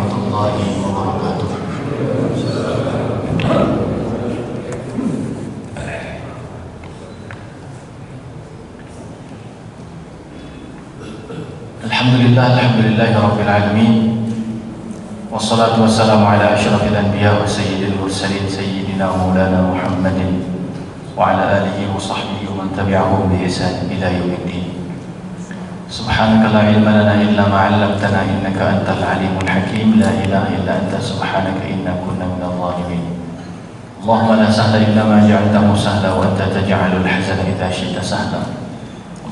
warahmatullahi wabarakatuh. Alhamdulillahi rabbil alamin. Wassalatu wassalamu ala asyrafil anbiya wa sayyidil mursalin sayyidina maulana Muhammadin wa ala alihi wa sahbihi wa man tabi'ahum bi ihsan ila yaumiddin. Subhanaka la ilma lana illa ma 'allamtana innaka antal alimul hakim. La ilaha illa anta subhanaka inna kunna minadh dhalimin. Allahumma la sahla illa ma ja'altahu sahla wa anta taj'alul hazana idza syi'ta sahla.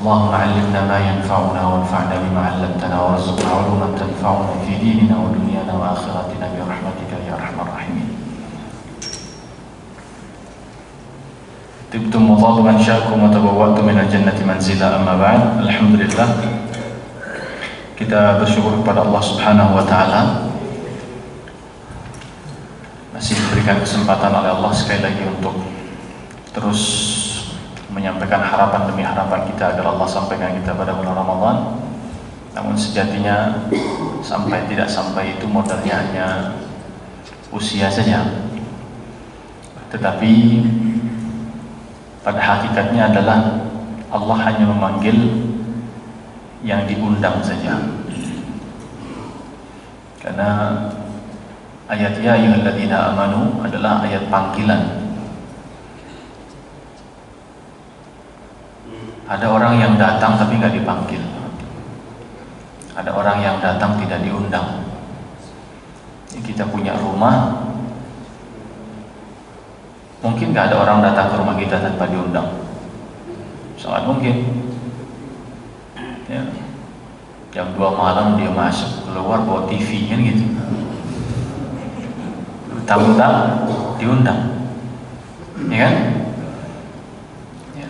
Allahumma 'allimna ma yanfa'una wanfa'na bima 'allamtana warzuqna 'uluman tanfa'una fi dinina wa dunyana wa akhiratina bi rahmatika ya arhamar rahimin. Tibtum wa dhaba man syaakum wa tabawwa'tum minal jannati manzila, amma ba'd. Alhamdulillah, kita bersyukur kepada Allah Subhanahu wa taala masih diberikan kesempatan oleh Allah sekali lagi untuk terus menyampaikan harapan demi harapan kita agar Allah sampaikan kita pada bulan Ramadan. Namun sejatinya sampai tidak sampai itu modalnya hanya usia saja, tetapi pada hakikatnya adalah Allah hanya memanggil yang diundang saja. Karena ayat ya ayyuhalladzina amanu adalah ayat panggilan. Ada orang yang datang tapi nggak dipanggil. Ada orang yang datang tidak diundang. Kita punya rumah, mungkin nggak ada orang datang ke rumah kita tanpa diundang. Sangat mungkin. Ya. Jam 2 malam dia masuk, keluar bawa TV kan gitu. Tamu-tamu diundang, ya kan? Ya.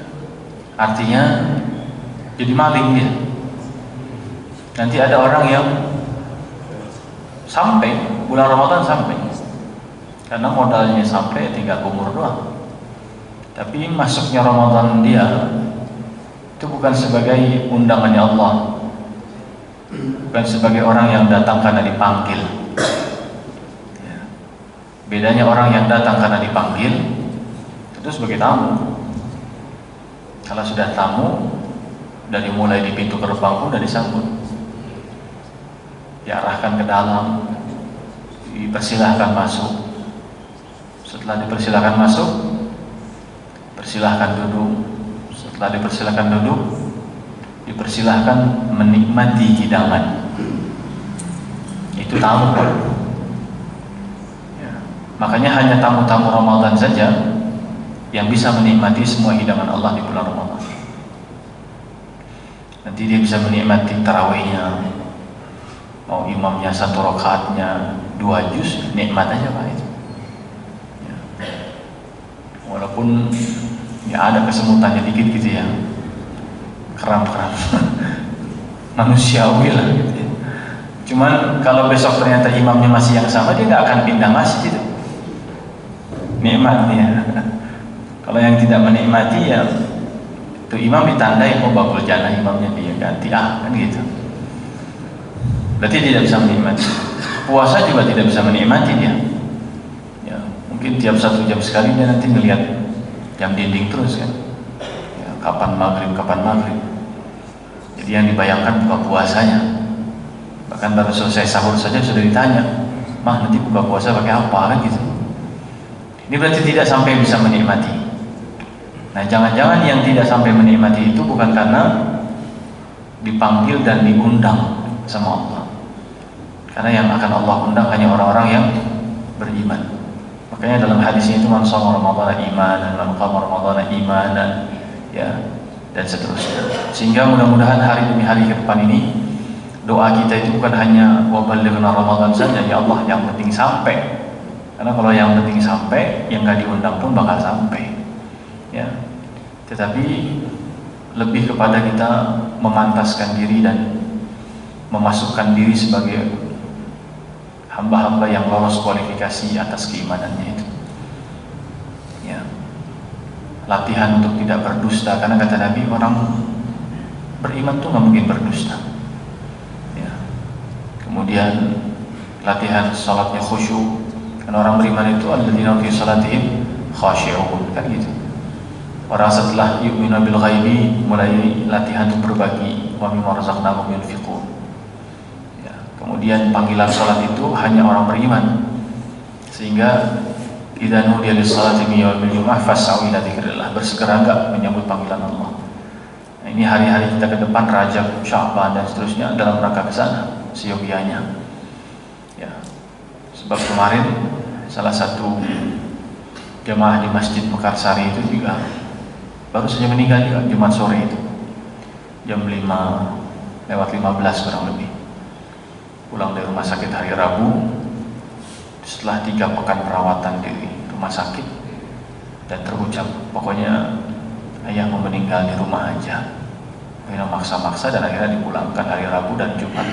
Artinya jadi maling dia. Nanti ada orang yang sampai bulan Ramadan sampai. Karena modalnya sampai tinggal umur doang. Tapi masuknya Ramadan dia itu bukan sebagai undangannya Allah, bukan sebagai orang yang datang karena dipanggil. Bedanya orang yang datang karena dipanggil itu sebagai tamu. Kalau sudah tamu, dari mulai di pintu gerbang pun sudah disambut, diarahkan ke dalam, dipersilahkan masuk. Setelah dipersilahkan masuk, persilahkan duduk. Setelah dipersilahkan duduk, dipersilahkan menikmati hidangan. Itu tamu. Ya. Makanya hanya tamu-tamu Ramadan saja yang bisa menikmati semua hidangan Allah di bulan Ramadan. Nanti dia bisa menikmati tarawihnya, mau imamnya 1 rakaatnya 2 juz, nikmat aja Pak itu. Walaupun ya ada kesemutannya dikit gitu ya, kram-kram manusiawi lah gitu ya. Cuman kalau besok ternyata imamnya masih yang sama, dia nggak akan pindah masjid itu. Nikmatnya. Kalau yang tidak menikmati ya itu imam ditandai mau bakul jannah, imamnya dia ganti kan gitu. Berarti tidak bisa menikmati. Puasa juga tidak bisa menikmati dia. Mungkin tiap 1 jam sekali dia nanti ngelihat jam dinding terus kan, ya, kapan maghrib. Jadi yang dibayangkan buka puasanya. Bahkan baru selesai sahur saja sudah ditanya, mah nanti buka puasa pakai apa kan gitu. Ini berarti tidak sampai bisa menikmati. Nah, jangan-jangan yang tidak sampai menikmati itu bukan karena dipanggil dan diundang sama Allah. Karena yang akan Allah undang hanya orang-orang yang beriman. Makanya dalam hadis ini itu man shoma Ramadan imanan, man qama Ramadan imanan, ya, dan seterusnya. Sehingga mudah-mudahan hari demi hari ke depan ini doa kita itu bukan hanya wa ballighna Ramadan saja, ya Allah yang penting sampai. Karena kalau yang penting sampai, yang enggak diundang pun bakal sampai. Ya. Tetapi lebih kepada kita memantaskan diri dan memasukkan diri sebagai hamba-hamba yang lolos kualifikasi atas keimanannya itu. Ya. Latihan untuk tidak berdusta, karena kata Nabi orang beriman tuh nggak mungkin berdusta. Ya. Kemudian latihan salatnya khusyuk. Karena orang beriman itu alladzina fi salatihim khashi'un, kan gitu. Orang setelah yu'minu bil ghaibi mulai latihan untuk berbagi, wa mimma razaqnahum yunfiqun. Ya, kemudian panggilan salat itu hanya orang beriman. Sehingga idza nudiya lis-salati min yaumil jumu'ah fas'au ila dzikrillah, bersegera enggak menyambut panggilan Allah. Nah, ini hari-hari kita ke depan, Rajab, Sya'ban dan seterusnya dalam rangka ke sana seyogianya. Ya. Sebab kemarin salah satu jemaah di Masjid Mekarsari itu juga baru saja meninggal juga Jumat sore itu. Jam 5:15 kurang lebih. Pulang dari rumah sakit hari Rabu setelah 3 pekan perawatan di rumah sakit, dan terucap pokoknya ayah mau meninggal di rumah aja. Akhirnya maksa-maksa dan akhirnya dipulangkan hari Rabu dan Jumat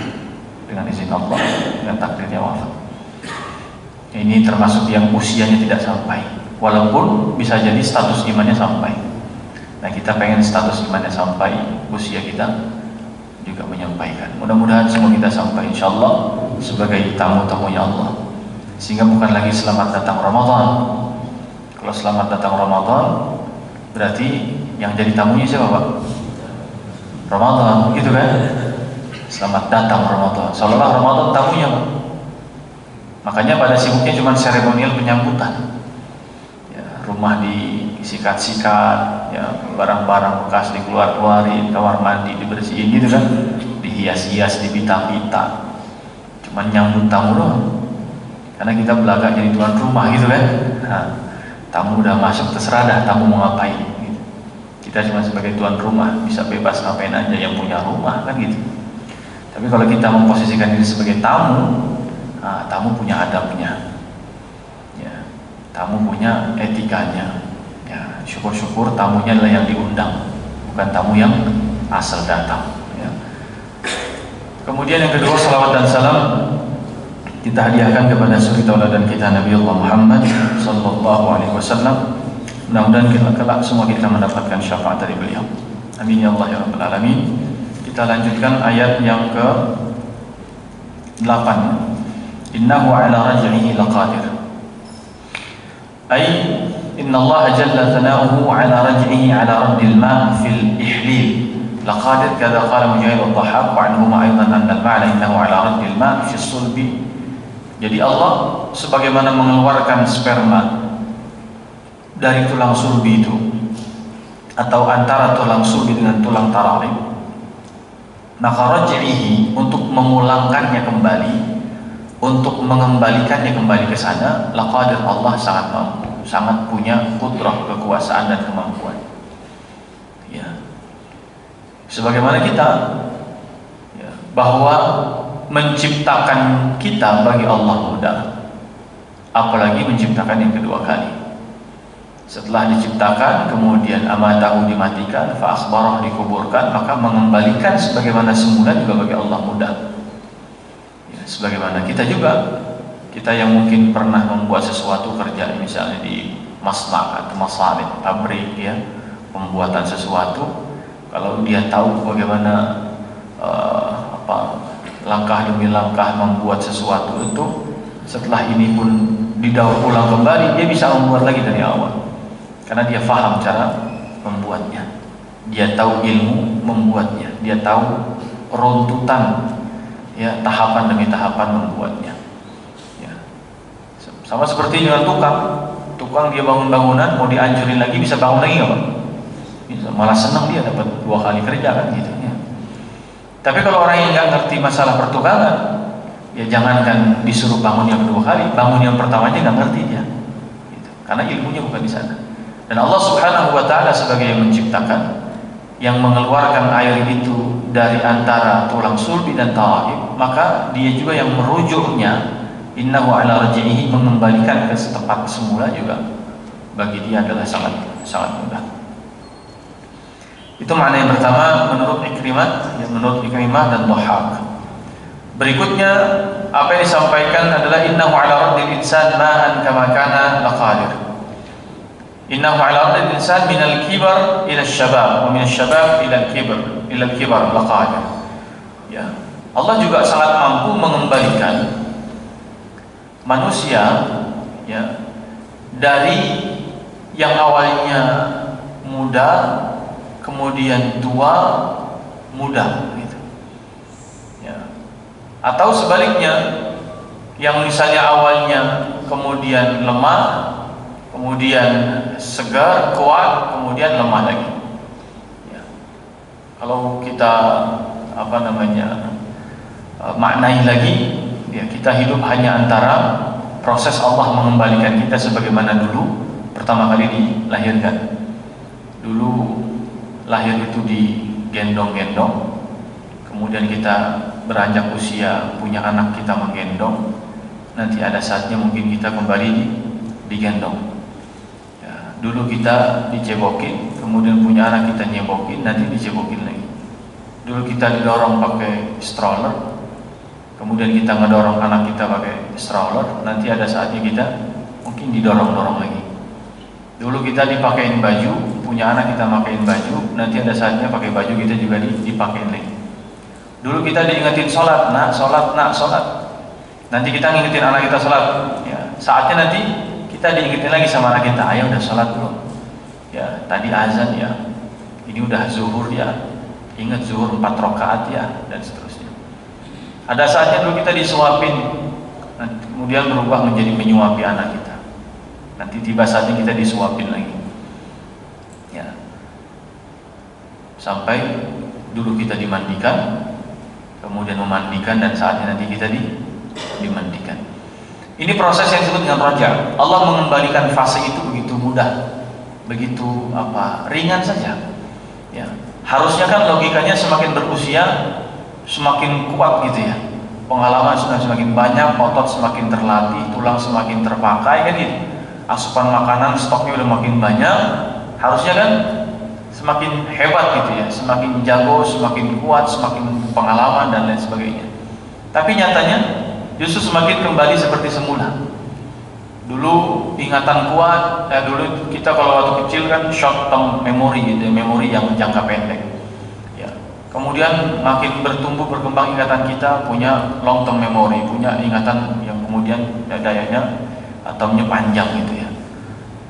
dengan izin Allah, dengan takdirnya wafat. Ini termasuk yang usianya tidak sampai, walaupun bisa jadi status imannya sampai. Nah, kita pengen status imannya sampai, usia kita juga menyampaikan. Mudah-mudahan semua kita sampai insyaallah sebagai tamu-tamunya Allah. Sehingga bukan lagi selamat datang Ramadan. Kalau selamat datang Ramadan berarti yang jadi tamunya siapa, Pak? Ramadan, gitu kan? Selamat datang Ramadan. Seolah-olah Ramadan tamunya, Pak. Makanya pada sibuknya cuma seremonial penyambutan. Ya, rumah disikat-sikat, ya, barang-barang bekas dikeluar-keluarin, kamar mandi dibersihin, gitu kan? Dihias-hias, dipita-pita. Cuma nyambut tamu doang. Karena kita belagak jadi tuan rumah, gitu kan? Nah, tamu udah masuk, terserah dah tamu mau ngapain. Gitu. Kita cuma sebagai tuan rumah bisa bebas ngapain aja yang punya rumah, kan gitu. Tapi kalau kita memposisikan diri sebagai tamu, nah, tamu punya adabnya, ya, tamu punya etikanya. Ya, syukur-syukur tamunya adalah yang diundang, bukan tamu yang asal datang. Ya. Kemudian yang kedua, salawat dan salam kita hadiahkan kepada suri tauladan kita Nabi Allah Muhammad sallallahu alaihi wasallam. Mudah-mudahan kelak semua kita mendapatkan syafaat dari beliau. Amin ya Allah ya rabbal alamin. Kita lanjutkan ayat yang ke-8. Innahu ala raj'ihi laqadir. Ay inna Allah jalla thana'uhu ala raj'ihi ala raddil ma' fil ihlil. Laqadir kadza qala Mujahid ad-Dhahhak wa anhuma aidan anna al-ma'na innahu ala raddil ma' fi sulbi. Jadi Allah sebagaimana mengeluarkan sperma dari tulang sulbi itu, atau antara tulang sulbi dengan tulang tarahim, maka raj'ihi untuk memulangkannya kembali, untuk mengembalikannya kembali ke sana, laqadir, Allah sangat mampu, sangat punya kudrah, kekuasaan dan kemampuan. Ya. Sebagaimana kita, ya, bahwa menciptakan kita bagi Allah mudah, apalagi menciptakan yang kedua kali. Setelah diciptakan, kemudian amatahu dimatikan, fa akhbarah dikuburkan, maka mengembalikan sebagaimana semula juga bagi Allah mudah. Ya, sebagaimana kita juga, kita yang mungkin pernah membuat sesuatu kerja, misalnya di masna' atau masalih, pabrik, ya, pembuatan sesuatu, kalau dia tahu bagaimana langkah demi langkah membuat sesuatu itu, setelah ini pun didaur ulang kembali, dia bisa membuat lagi dari awal, karena dia paham cara membuatnya, dia tahu ilmu membuatnya, dia tahu runtutan, ya, tahapan demi tahapan membuatnya. Ya. Sama seperti dengan tukang dia bangun bangunan, mau dihancurin lagi, bisa bangun lagi nggak, Pak? Bisa, malah senang dia dapat 2 kali kerja, kan gitu. Ya. Tapi kalau orang yang nggak ngerti masalah pertukangan, ya jangankan disuruh bangun yang kedua kali, bangun yang pertamanya nggak ngerti dia, gitu. Karena ilmunya bukan di sana. Dan Allah Subhanahu Wa Taala sebagai yang menciptakan, yang mengeluarkan air itu dari antara tulang sulbi dan tarahim, maka dia juga yang merujuknya. Innahu ala raj'ihi, mengembalikan ke tempat semula juga bagi dia adalah sangat sangat mudah. Itu makna yang pertama menurut Ikrimah, dan Dhahhak. Berikutnya apa yang disampaikan adalah innahu ala raddil insan ma'an kama kana laqadir. Innahu ala raddil insan minal kibar ila syabab wa minal syabab ila al-kibar laqadir. Ya. Allah juga sangat mampu mengembalikan manusia ya dari yang awalnya muda kemudian tua muda gitu. Ya. Atau sebaliknya yang misalnya awalnya kemudian lemah, kemudian segar, kuat, kemudian lemah lagi. Ya. Kalau kita maknai lagi, ya kita hidup hanya antara proses Allah mengembalikan kita sebagaimana dulu pertama kali dilahirkan. Dulu lahir itu digendong-gendong, kemudian kita beranjak usia punya anak kita menggendong. Nanti ada saatnya mungkin kita kembali digendong. Ya, dulu kita dicebokin, kemudian punya anak kita nyebokin, nanti dicebokin lagi. Dulu kita didorong pakai stroller, kemudian kita ngedorong anak kita pakai stroller, nanti ada saatnya kita mungkin didorong-dorong lagi. Dulu kita dipakein baju, punya anak kita pakein baju, nanti ada saatnya pakai baju kita juga dipakein lagi. Dulu kita diingetin sholat, nak sholat, nak sholat. Nanti kita ngingetin anak kita sholat, ya, saatnya nanti kita diingetin lagi sama anak kita, ayah udah sholat belum? Ya, tadi azan ya, ini udah zuhur ya, ingat zuhur 4 rakaat ya, dan seterusnya. Ada saatnya dulu kita disuapin, kemudian berubah menjadi menyuapi anak kita. Nanti tiba saatnya kita disuapin lagi, ya. Sampai dulu kita dimandikan, kemudian memandikan, dan saatnya nanti kita dimandikan. Ini proses yang disebut dengan raja. Allah mengembalikan fase itu begitu mudah, begitu ringan saja. Ya, harusnya kan logikanya semakin berusia semakin kuat gitu ya. Pengalaman sudah semakin banyak, otot semakin terlatih, tulang semakin terpakai kan gitu. Asupan makanan stoknya udah makin banyak, harusnya kan semakin hebat gitu ya, semakin jago, semakin kuat, semakin pengalaman dan lain sebagainya. Tapi nyatanya justru semakin kembali seperti semula. Dulu ingatan kuat, dulu kita kalau waktu kecil kan short term memory gitu, memori yang jangka pendek. Ya. Kemudian makin bertumbuh berkembang ingatan kita punya long term memory, punya ingatan yang kemudian dayanya ataunya panjang gitu ya.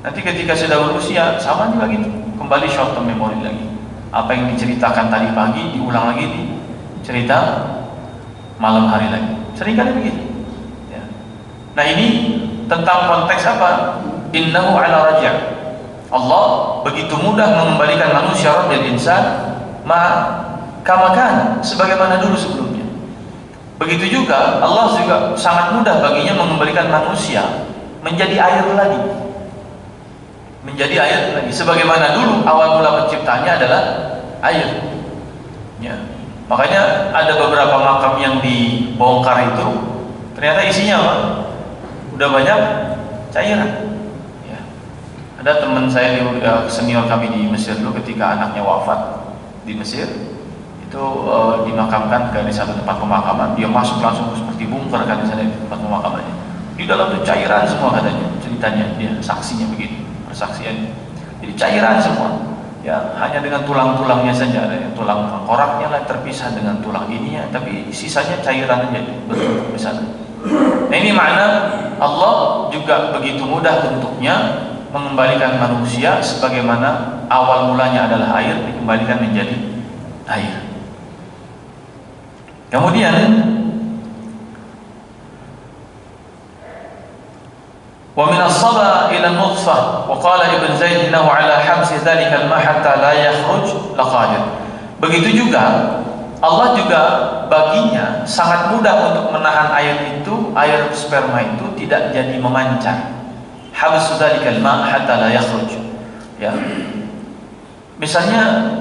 Nanti ketika sudah berusia sama juga gitu, kembali short term memory lagi. Apa yang diceritakan tadi pagi diulang lagi di cerita malam hari lagi. Seringkali begitu. Ya. Nah ini tentang konteks apa? Innahu ala raja. Allah begitu mudah mengembalikan manusia radil insan kama kana, sebagaimana dulu sebelumnya. Begitu juga Allah juga sangat mudah baginya mengembalikan manusia menjadi air lagi. Menjadi air lagi. Sebagaimana dulu awal mula penciptanya adalah air. Ya. Makanya ada beberapa makam yang dibongkar itu ternyata isinya apa? Udah banyak cairan. Ya. Ada teman saya senior kami di Mesir dulu ketika anaknya wafat di Mesir itu dimakamkan ke satu tempat pemakaman, dia masuk langsung seperti bunker kan di sana di tempat pemakamannya. Di dalam itu cairan semua katanya, ceritanya dia saksinya begitu, persaksiannya. Jadi cairan semua. Ya, hanya dengan tulang-tulangnya saja, ada tulang tengkoraknya lah terpisah dengan tulang ininya, tapi sisanya cairan aja bertumpuk di sana. Nah ini makna Allah juga begitu mudah bentuknya mengembalikan manusia sebagaimana awal mulanya adalah air dikembalikan menjadi air. Kemudian ومن الصبا إلى النطفة وقال ابن زيد إنه على حبس ذلك الماء حتى لا يخرج لقادر. Begitu juga Allah juga baginya sangat mudah untuk menahan air itu, air sperma itu tidak jadi memancar. Habsu dzalikal ma' hatta la yakhruj. Ya. Misalnya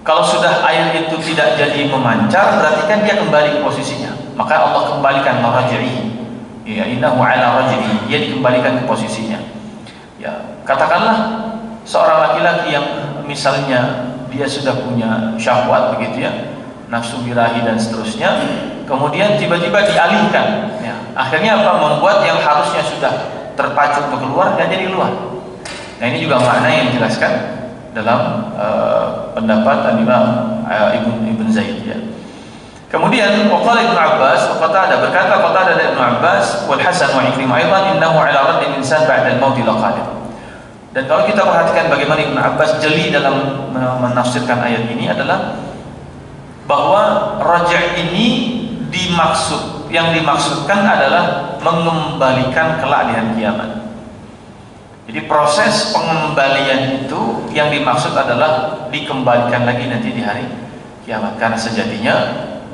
kalau sudah air itu tidak jadi memancar, berarti kan dia kembali ke posisinya. Maka Allah kembalikan marja'ihi. Ya, innahu ala rajuli, dia dikembalikan ke posisinya. Ya, katakanlah seorang laki-laki yang misalnya dia sudah punya syahwat begitu ya, nafsu birahi dan seterusnya, kemudian tiba-tiba dialihkan. Ya, akhirnya apa? Membuat yang harusnya sudah terpacu untuk keluar nggak jadi keluar. Nah ini juga makna yang dijelaskan dalam pendapat Imam Ibn Zaid ya. Kemudian waqala Ibnu Abbas, berkata Qatadah dan Ibnu Abbas wal Hasan wa Ikrimah aidan innahu ala radd al-insan ba'da al-maut laqadir. Dan kalau kita perhatikan bagaimana Ibnu Abbas jeli dalam menafsirkan ayat ini adalah bahwa raja' ini yang dimaksudkan adalah mengembalikan kelak di hari kiamat. Jadi proses pengembalian itu yang dimaksud adalah dikembalikan lagi nanti di hari kiamat, karena sejatinya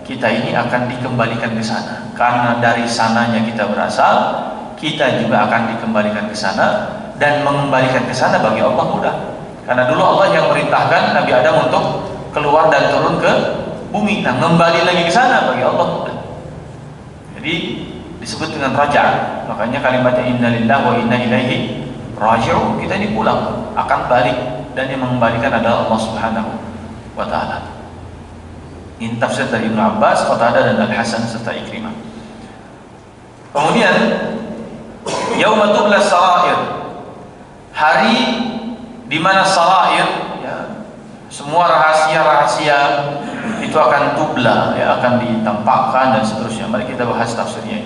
kita ini akan dikembalikan ke sana. Karena dari sananya kita berasal, kita juga akan dikembalikan ke sana, dan mengembalikan ke sana bagi Allah mudah. Karena dulu Allah yang merintahkan Nabi Adam untuk keluar dan turun ke bumi. Nah, kembali lagi ke sana bagi Allah mudah. Jadi disebut dengan raja. Makanya kalimatnya inna lillahi wa inna ilaihi raji'un. Kita ini pulang, akan balik, dan yang mengembalikan adalah Allah Subhanahu wa taala. Ini tafsir dari Ibnu Abbas, Qatadah dan Al-Hasan serta Ikrimah. Kemudian yauma tubla sarair, hari di mana sarair, ya, semua rahasia-rahasia itu akan tubla, ya, akan ditampakkan dan seterusnya. Mari kita bahas tafsirnya.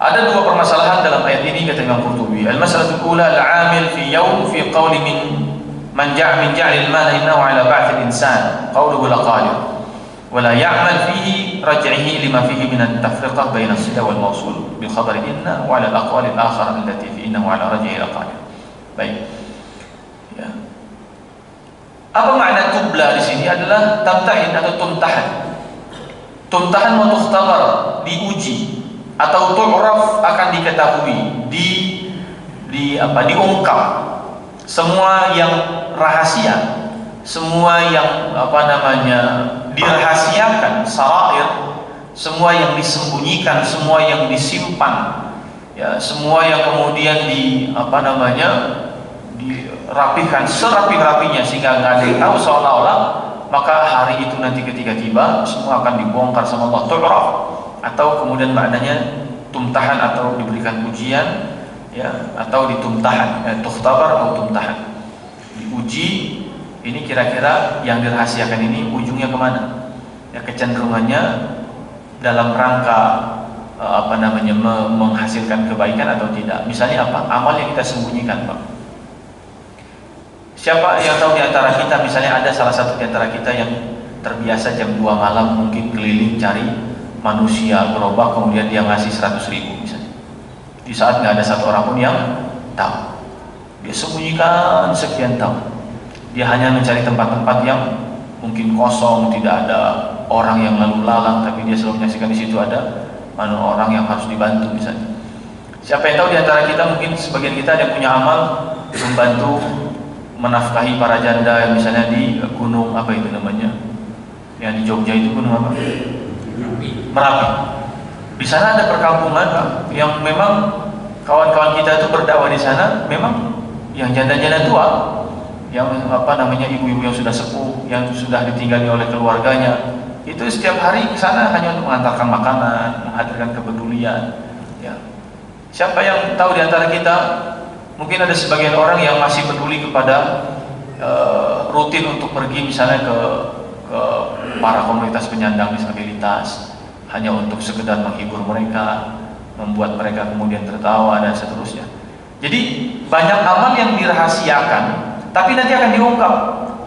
Ada dua permasalahan dalam ayat ini kata Imam Qurtubi. Al-mas'alatul ula al-'amil fi yawm fi qawli man ja'a min ja'lil mal innahu 'ala ba'thil insan qawluhu laqadir wa la ya'mal fihi raj'ihi lima fihi min at-tafriqah baina as-sila wal mawsul bil khabar inna wa 'ala al-aqwal al-akhar allati fi innahu 'ala raj'ihi laqadir. Baik. Ya. Apa makna tubla di sini adalah tamtahin atau tumtahan. Tumtahan wa tukhtabar, diuji atau tu'raf, akan diketahui, diungkap semua yang rahasia, semua yang dirahasiakan, sarair, semua yang disembunyikan, semua yang disimpan, ya, semua yang kemudian dirapihkan serapi-rapinya sehingga nggak ada yang tahu seolah-olah, maka hari itu nanti ketika tiba semua akan dibongkar sama Allah. Tu'raf atau kemudian maknanya tumtahan atau diberikan ujian, ya, atau ditumtahan, tukhtabar atau tumtahan, diuji. Ini kira-kira yang dirahasiakan ini ujungnya kemana? Ya, kecenderungannya dalam rangka menghasilkan kebaikan atau tidak. Misalnya apa? Amal yang kita sembunyikan, Pak. Siapa yang tahu di antara kita, misalnya ada salah satu di antara kita yang terbiasa jam 2 malam mungkin keliling cari manusia gerobak, kemudian dia ngasih 100.000 misalnya. Di saat nggak ada satu orang pun yang tahu, dia sembunyikan sekian tahun. Dia hanya mencari tempat-tempat yang mungkin kosong, tidak ada orang yang lalu lalang, tapi dia selalu menyaksikan di situ ada orang yang harus dibantu misalnya. Siapa yang tahu di antara kita, mungkin sebagian kita ada punya amal membantu menafkahi para janda yang misalnya di gunung apa itu namanya, yang di Jogja itu gunung apa? Merapi. Di sana ada perkampungan, Pak, yang memang kawan-kawan kita itu berdakwah di sana, memang yang janda-janda tua, yang ibu-ibu yang sudah sepuh, yang sudah ditinggali oleh keluarganya, itu setiap hari ke sana hanya untuk mengantarkan makanan, menghadirkan kepedulian. Ya. Siapa yang tahu di antara kita, mungkin ada sebagian orang yang masih peduli kepada rutin untuk pergi misalnya ke para komunitas penyandang disabilitas, hanya untuk sekedar menghibur mereka, membuat mereka kemudian tertawa dan seterusnya. Jadi banyak amal yang dirahasiakan, tapi nanti akan diungkap.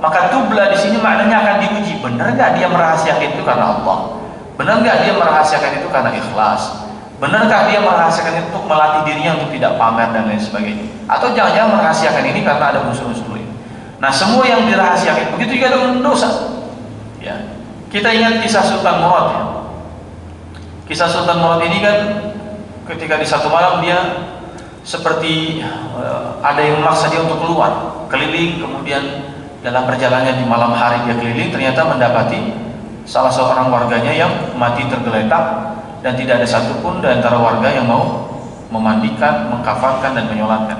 Maka tubla di sini maknanya akan diuji. Benar nggak dia merahasiakan itu karena Allah? Benar nggak dia merahasiakan itu karena ikhlas? Benarkah dia merahasiakan itu untuk melatih dirinya untuk tidak pamer dan lain sebagainya? Atau jangan-jangan merahasiakan ini karena ada unsur-unsur lain? Nah, semua yang dirahasiakan, begitu juga dengan dosa. Ya, kita ingat kisah Sultan Murad, ya. Kisah Sultan Murad ini kan ketika di satu malam dia seperti ada yang memaksa dia untuk keluar keliling, kemudian dalam perjalanannya di malam hari dia keliling, ternyata mendapati salah seorang warganya yang mati tergeletak, dan tidak ada satupun di antara warga yang mau memandikan, mengkafankan dan menyolatkan.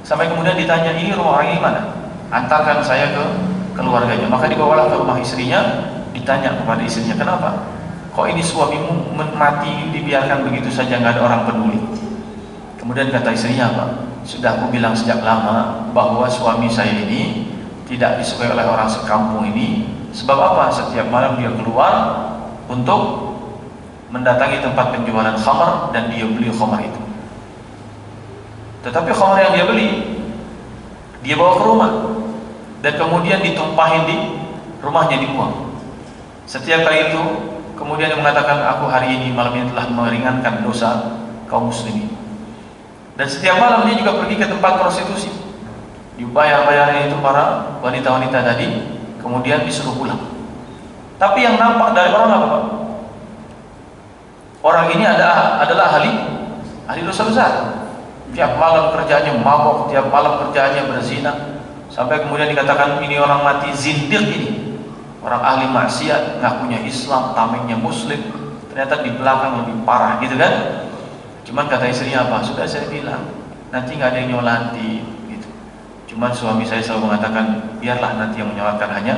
Sampai kemudian ditanya, ini rumah orang ini mana? Antarkan saya ke keluarganya. Maka dibawalah ke rumah istrinya, ditanya kepada istrinya, kenapa? Kok ini suamimu mati dibiarkan begitu saja, nggak ada orang peduli? Kemudian kata istrinya, apa? Sudah aku bilang sejak lama bahwa suami saya ini tidak disukai oleh orang sekampung ini. Sebab apa? Setiap malam dia keluar untuk mendatangi tempat penjualan khamar dan dia beli khamar itu. Tetapi khamar yang dia beli, dia bawa ke rumah dan kemudian ditumpahin di rumahnya, dibuang. Setiap kali itu kemudian dia mengatakan, aku hari ini malam ini telah meringankan dosa kaum muslimin. Dan setiap malam dia juga pergi ke tempat prostitusi, dibayar-bayarnya itu para wanita-wanita tadi, kemudian disuruh pulang. Tapi yang nampak dari orang apa, Pak? Orang ini adalah ahli dosa besar. Tiap malam kerjanya mabok, tiap malam kerjanya berzina, sampai kemudian dikatakan ini orang mati zindiq, ini orang ahli maksiat, ngakunya Islam, tamengnya muslim, ternyata di belakang lebih parah gitu kan. Cuman kata istrinya apa? Sudah saya bilang, nanti nggak ada yang nyolati gitu. Cuman suami saya selalu mengatakan, biarlah nanti yang menyolatkan hanya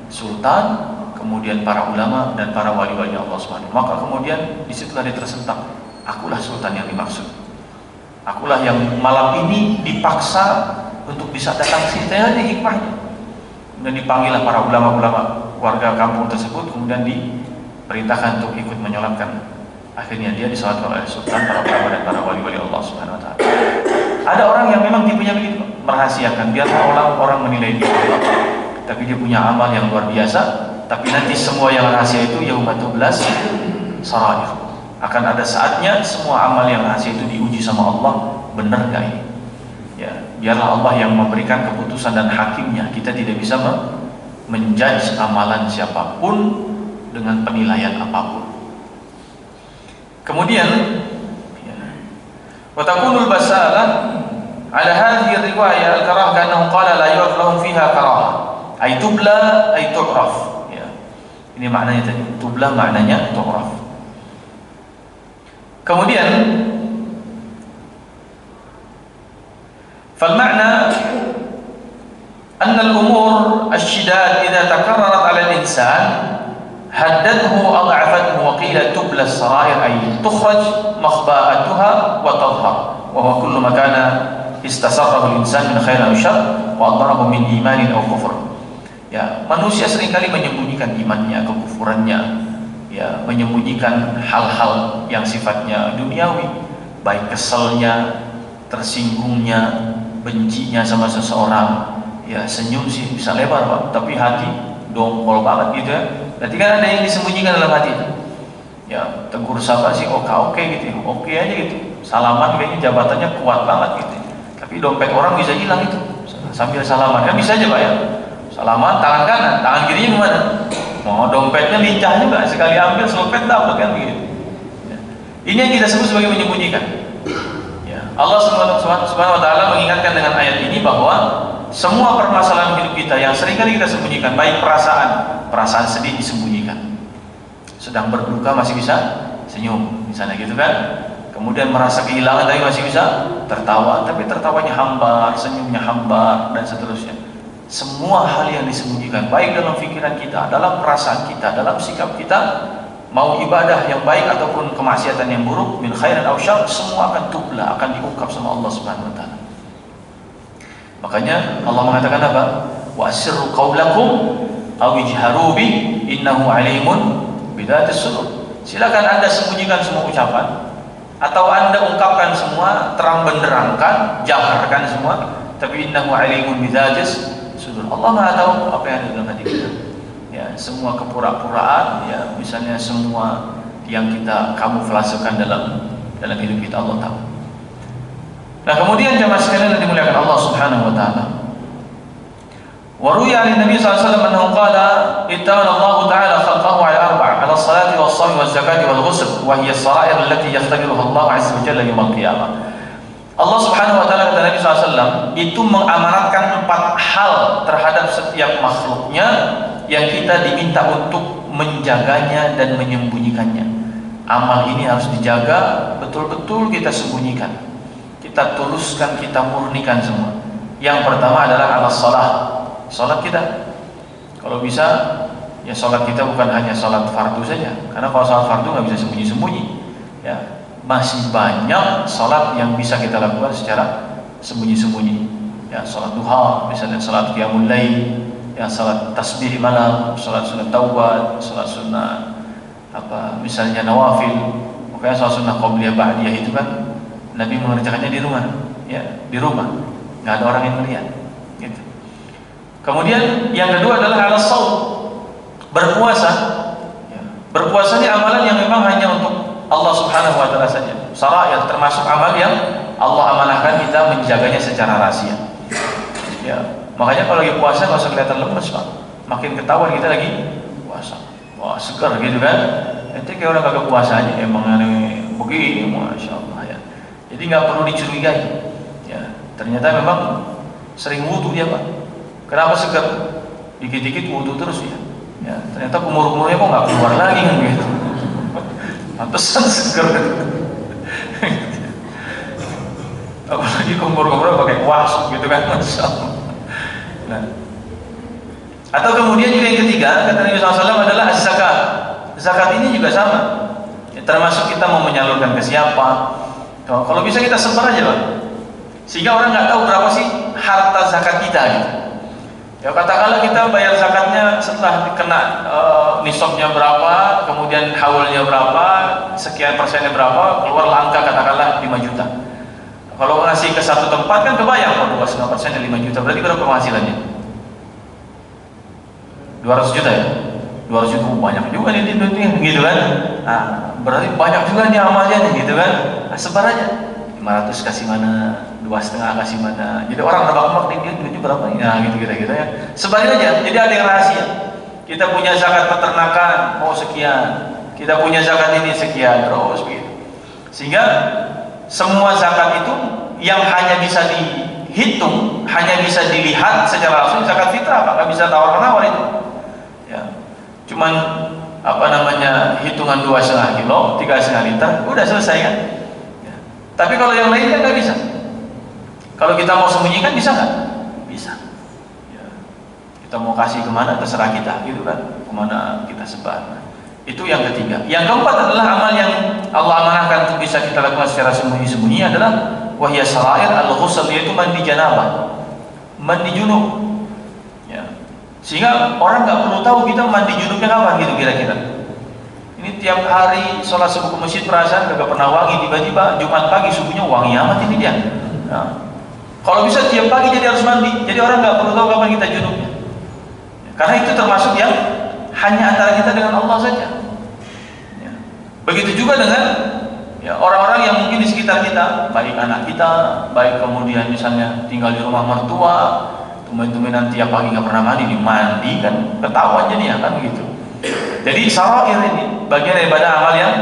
sultan, kemudian para ulama dan para wali-wali Allah Subhanahu. Maka kemudian disitulah dia tersentak, akulah sultan yang dimaksud, akulah yang malam ini dipaksa untuk bisa datang sini. Ada hikmahnya. Dan dipanggillah para ulama-ulama warga kampung tersebut, kemudian diperintahkan untuk ikut menyolatkan. Akhirnya dia disolatkan oleh sultan, para ulama dan para wali-wali Allah Subhanahu wa taala. Ada orang yang memang tipenya begitu, merahasiakan, biarlah orang menilai dia, tapi dia punya amal yang luar biasa. Tapi nanti semua yang rahasia itu yaumatublas sarair. Akan ada saatnya semua amal yang rahasia itu diuji sama Allah, benar gak ini? Ya, biarlah Allah yang memberikan keputusan dan hakimnya. Kita tidak bisa menjudge amalan siapapun dengan penilaian apapun. Kemudian wa takunul basalah ala hadhihi riwayah al-karah kanahu qala la yu'raf lahum fiha karah ay tubla ay tu'raf. Ini maknanya tadi, tubla maknanya tu'raf. Kemudian فالمعنى أن الأمور الشداد إذا تكررت على الإنسان هدده أضعفته، وقيل تبلى السرائر أي تخرج مخباءتها وتظهر، وهو كل ما كان استسره الإنسان من خير أو شر وأضره من إيمان أو كفر. Ya, manusia seringkali menyembunyikan imannya, kekufurannya, ya, menyembunyikan hal-hal yang sifatnya duniawi, baik keselnya, tersinggungnya, bencinya sama seseorang. Ya, senyum sih bisa lebar, Pak, tapi hati dongkol banget gitu ya. Berarti kan ada yang disembunyikan dalam hati. Ya, tegur sapa sih oke gitu ya, oke aja gitu. Salaman kayaknya jabatannya kuat banget gitu. Tapi dompet orang bisa hilang itu sambil salaman, kan bisa aja, Pak ya. Salaman tangan kanan, tangan kirinya gimana? Mau dompetnya lincah juga, sekali ambil selopet dapat kan begitu. Ya. Ini yang kita sebut sebagai menyembunyikan. Ya. Allah Subhanahu wa taala mengingatkan dengan ayat ini bahwa semua permasalahan hidup kita yang seringkali kita sembunyikan, baik perasaan sedih disembunyikan. Sedang berduka masih bisa senyum, misalnya gitu kan. Kemudian merasa kehilangan tapi masih bisa tertawa, tapi tertawanya hambar, senyumnya hambar dan seterusnya. Semua hal yang disembunyikan, baik dalam pikiran kita, dalam perasaan kita, dalam sikap kita, mau ibadah yang baik ataupun kemaksiatan yang buruk, min khairan aw syarr, semua akan tubla, akan diungkap sama Allah Subhanahu wa taala. Makanya Allah mengatakan apa? Wa asirru qaulakum aw ijharu bi innahu alimun bidzatis sudur. Silakan Anda sembunyikan semua ucapan, atau Anda ungkapkan semua, terang benderangkan, jaharkan semua, tapi innahu alimun bidzatis sudur. Allah Maha tahu apa yang ada dalam hati kita. Ya, semua kepura-puraan, ya, misalnya semua yang kita kamuflasekan dalam hidup kita, Allah tahu. Nah, kemudian jemaah sekalian yang dimuliakan Allah Subhanahu wa taala. Wa ruya an Nabi sallallahu alaihi wasallam annahu qala ittawala Allah taala khalqahu ala arba' ala as-salati was-shawmi waz-zakati wal-ghusl wa hiya as-sara'ir allati yakhtabiruha Allah 'azza wa jalla yawm al-qiyamah. Allah Subhanahu wa taala, kata Nabi SAW, itu mengamanatkan 4 hal terhadap setiap makhluknya yang kita diminta untuk menjaganya dan menyembunyikannya. Amal ini harus dijaga, betul-betul kita sembunyikan, kita tuluskan, kita murnikan semua. Yang pertama adalah al-shalah, salat kita. Kalau bisa, ya salat kita bukan hanya salat fardu saja, karena kalau salat fardu nggak bisa sembunyi-sembunyi. Ya, masih banyak salat yang bisa kita lakukan secara sembunyi-sembunyi. Ya, salat duha, misalnya salat qiyamul lail, ya, salat tasbih malam, salat sunat taubat, salat sunat misalnya nawafil, makanya soal sunnah qobliyah ba'diyah itu kan Nabi mengerjakannya di rumah, ya, di rumah, nggak ada orang yang melihat. Gitu. Kemudian yang kedua adalah ala shaum, berpuasa. Ya. Berpuasa ini amalan yang memang hanya untuk Allah Subhanahu Wa Taala saja. Syara'iyah termasuk amal yang Allah amanahkan kita menjaganya secara rahasia. Ya, makanya kalau lagi puasa nggak usah kelihatan lemes, Pak. Makin ketahuan kita lagi puasa. Wah, segar gitu kan. Nanti kayak orang kagak puasa aja, emang aneh begini, masya Allah ya. Jadi nggak perlu dicurigai. Ya, ternyata memang sering wudu dia, Pak. Kenapa segar? Dikit-dikit wudu terus ya. Ya, ternyata kumur-kumurnya kok nggak keluar lagi kan gitu. Pantesan segar. Apalagi kumur-kumurnya pakai kuas gitu kan, masya Allah. Nah, atau kemudian juga yang ketiga kata Nabi SAW adalah zakat. Zakat ini juga sama, ya, termasuk kita mau menyalurkan ke siapa. Kalau bisa kita sebar aja, Pak, sehingga orang nggak tahu berapa sih harta zakat kita gitu. Ya katakanlah kita bayar zakatnya setelah kena nisabnya berapa, kemudian haulnya berapa, sekian persennya berapa, keluar angka katakanlah 5 juta. Kalau ngasih ke satu tempat kan kebayang, kalau 2,5% 5 juta, berarti berapa penghasilannya? 200 juta ya? 200 juta banyak juga nih di dunia, gitu kan? Nah, berarti banyak juga nih amalnya nih, gitu kan? Nah, sebar aja, 500 kasih mana, 2,5 kasih mana. Jadi orang nebak-nebak nih, dia duitnya berapa nih? Nah, gitu kira-kira ya. Sebarin aja, jadi ada yang rahasia. Kita punya zakat peternakan, mau sekian. Kita punya zakat ini sekian, terus begitu. Sehingga semua zakat itu yang hanya bisa dihitung, hanya bisa dilihat secara langsung zakat fitrah, Pak. Nggak bisa tawar-menawar itu. Ya. Cuman hitungan 2,5 kilo, 3,5 liter, udah selesai kan? Ya. Tapi kalau yang lainnya nggak bisa. Kalau kita mau sembunyikan bisa nggak? Bisa. Ya. Kita mau kasih kemana terserah kita, gitu kan? Kemana kita sebar. Itu yang ketiga. Yang keempat adalah amal yang Allah amanahkan untuk bisa kita lakukan secara sembunyi-sembunyi adalah wahya syara'ir al-ghusl, yaitu mandi janabah, mandi junub. Ya. Sehingga orang nggak perlu tahu kita mandi junubnya kapan gitu kira-kira. Ini tiap hari sholat subuh ke masjid perasaan kagak pernah wangi, tiba-tiba Jumat pagi subuhnya wangi amat ini dia. Nah, kalau bisa tiap pagi jadi harus mandi, jadi orang nggak perlu tahu kapan kita junubnya. Karena itu termasuk yang hanya antara kita dengan Allah saja. Ya. Begitu juga dengan orang-orang yang mungkin di sekitar kita, baik anak kita, baik kemudian misalnya tinggal di rumah mertua, tumben-tumbenan tiap pagi nggak pernah mandi kan ketahuan jadi ya kan gitu. Jadi syara'ir ini bagian daripada amal yang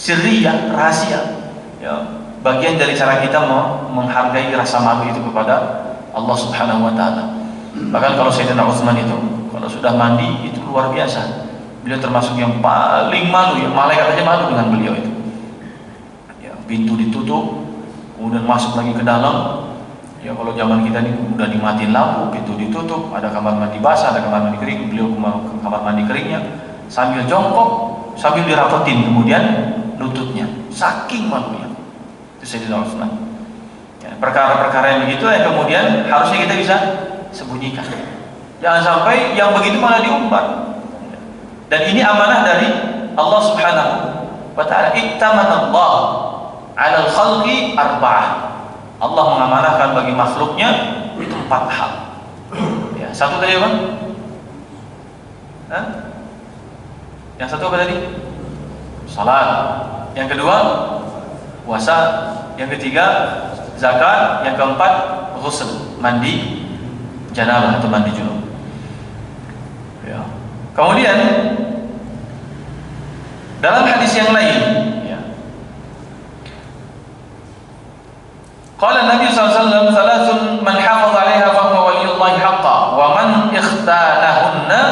sirriyah, rahasia. Ya, bagian dari cara kita menghargai rasa malu itu kepada Allah Subhanahu Wa Taala. Bahkan kalau Sayyidina Utsman itu kalau sudah mandi itu luar biasa. Beliau termasuk yang paling malu, ya malaikat aja malu dengan beliau itu. Ya, pintu ditutup, kemudian masuk lagi ke dalam. Ya kalau zaman kita ini udah dimatiin lampu, pintu ditutup, ada kamar mandi basah, ada kamar mandi kering. Beliau ke kamar mandi keringnya sambil jongkok, sambil dirapetin kemudian lututnya, saking malunya. Itu Sayyidina Utsman. Ya, perkara-perkara yang begitu yang kemudian harusnya kita bisa sembunyikan. Jangan sampai yang begitu malah diumbar. Dan ini amanah dari Allah Subhanahu wa Ta'ala. Ittamanallah 'alal khalqi arba'ah. Allah mengamanahkan bagi makhluknya itu 4 hal. Ya, satu tadi apa? Hah? Yang satu apa tadi? Salat. Yang kedua puasa. Yang ketiga zakat. Yang keempat ghusl, mandi janabah atau mandi junub. Ya. Kemudian dalam hadis yang lain, ya, qala Nabi SAW, "Thalathun man hafaza 'alaiha fa huwa waliyullahi haqqan, wa man ikhtanahunna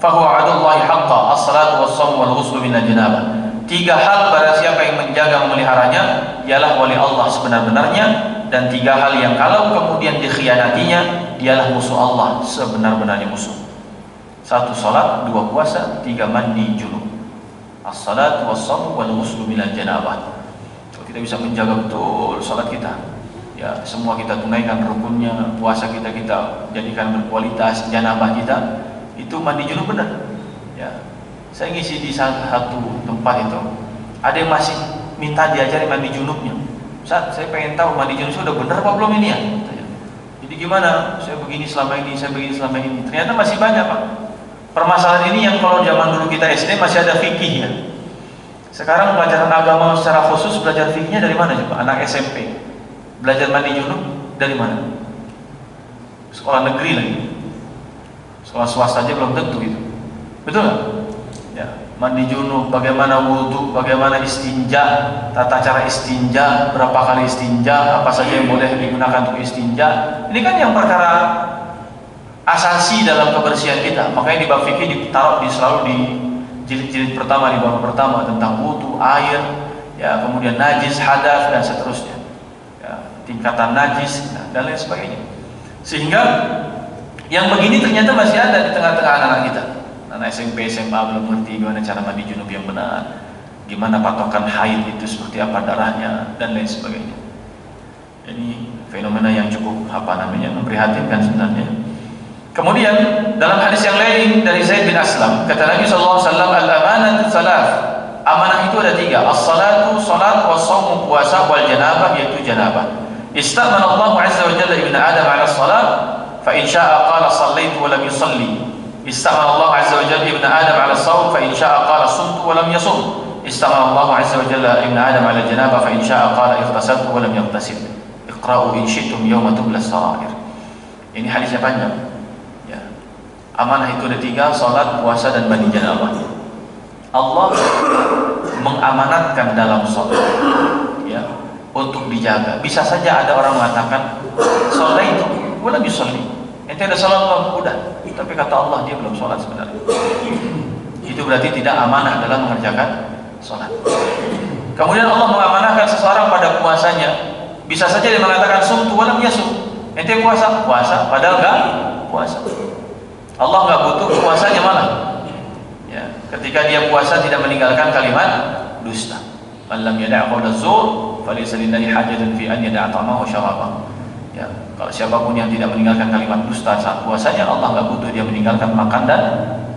fa huwa 'adullahi haqqan, as-salatu was-shaum wal-ghuslu min al-janabah." 3 hal pada siapa yang menjaga memeliharanya ialah wali Allah sebenar-benarnya, dan 3 hal yang kalau kemudian dikhianatinya dialah musuh Allah sebenar-benarnya musuh. 1 salat, 2 puasa, 3 mandi junub. As-salatu was-shaum wal-ghuslu min al-janabah. Kalau kita bisa menjaga betul salat kita, ya semua kita tunaikan rukunnya, puasa kita jadikan berkualitas, janabah kita itu mandi junub benar. Ya. Saya ngisi di satu tempat itu, ada yang masih minta diajari mandi junubnya. Ustaz, saya pengen tahu mandi junub sudah benar apa belum ini ya? Jadi gimana? Saya begini selama ini, saya begini selama ini. Ternyata masih banyak, Pak. Permasalahan ini yang kalau zaman dulu kita SD masih ada fikih ya. Sekarang pelajaran agama secara khusus, belajar fikihnya dari mana coba? Anak SMP belajar mandi junub dari mana? Sekolah negeri lagi. Sekolah swasta aja belum tentu itu. Betul nggak? Ya, mandi junub, bagaimana wudhu, bagaimana istinja, tata cara istinja, berapa kali istinja, apa saja yang boleh digunakan untuk istinja. Ini kan yang perkara asasi dalam kebersihan kita. Makanya di bab fikih ditaruh selalu di jilid-jilid pertama, di bab pertama tentang wudhu, air, ya, kemudian najis, hadas dan seterusnya. Ya, tingkatan najis dan lain sebagainya. Sehingga yang begini ternyata masih ada di tengah-tengah anak-anak kita. Anak SMP, SMA belum ngerti gimana cara mandi junub yang benar, gimana patokan haid itu seperti apa darahnya dan lain sebagainya. Ini fenomena yang cukup memprihatinkan sebenarnya. Kemudian dalam hadis yang lain dari Zaid bin Aslam, kata Nabi sallallahu alaihi wasallam, al-amanatu thalath. Amanah itu ada 3, as-salatu salat, was-shaumu puasa, wal janabah yaitu janabah. Istamana Allah azza wa jalla ibn Adam ala salat, fa in syaa'a qala shallaitu wa lam yusalli. Istamana Allah azza wa jalla ibn Adam ala shaum, fa in syaa'a qala sumtu wa lam yasum. Istamana Allah azza wa jalla ibn Adam ala janabah, fa in syaa'a qala ightasaltu wa lam yaghtasil. Iqra'u in syi'tum yawma tublas sarair. Ini hadisnya panjang. Ya. Amanah itu ada 3, salat, puasa dan mandi janabah. Allah mengamanatkan dalam salat, ya, untuk dijaga. Bisa saja ada orang mengatakan salat itu belum disolli, ente ada salat belum? Udah, tapi kata Allah dia belum salat sebenarnya. Itu berarti tidak amanah dalam mengerjakan salat. Kemudian Allah mengamanahkan seseorang pada puasanya. Bisa saja dia mengatakan sumtu walam yasum, ente puasa padahal enggak puasa. Allah enggak butuh puasanya malah. Ya, ketika dia puasa tidak meninggalkan kalimat dusta. Man lam yada' qawla zur falaysa lillahi hajatun fi an yada'a ta'amahu wa syarabahu. Ya, kalau siapapun yang tidak meninggalkan kalimat dusta saat puasanya, Allah enggak butuh dia meninggalkan makan dan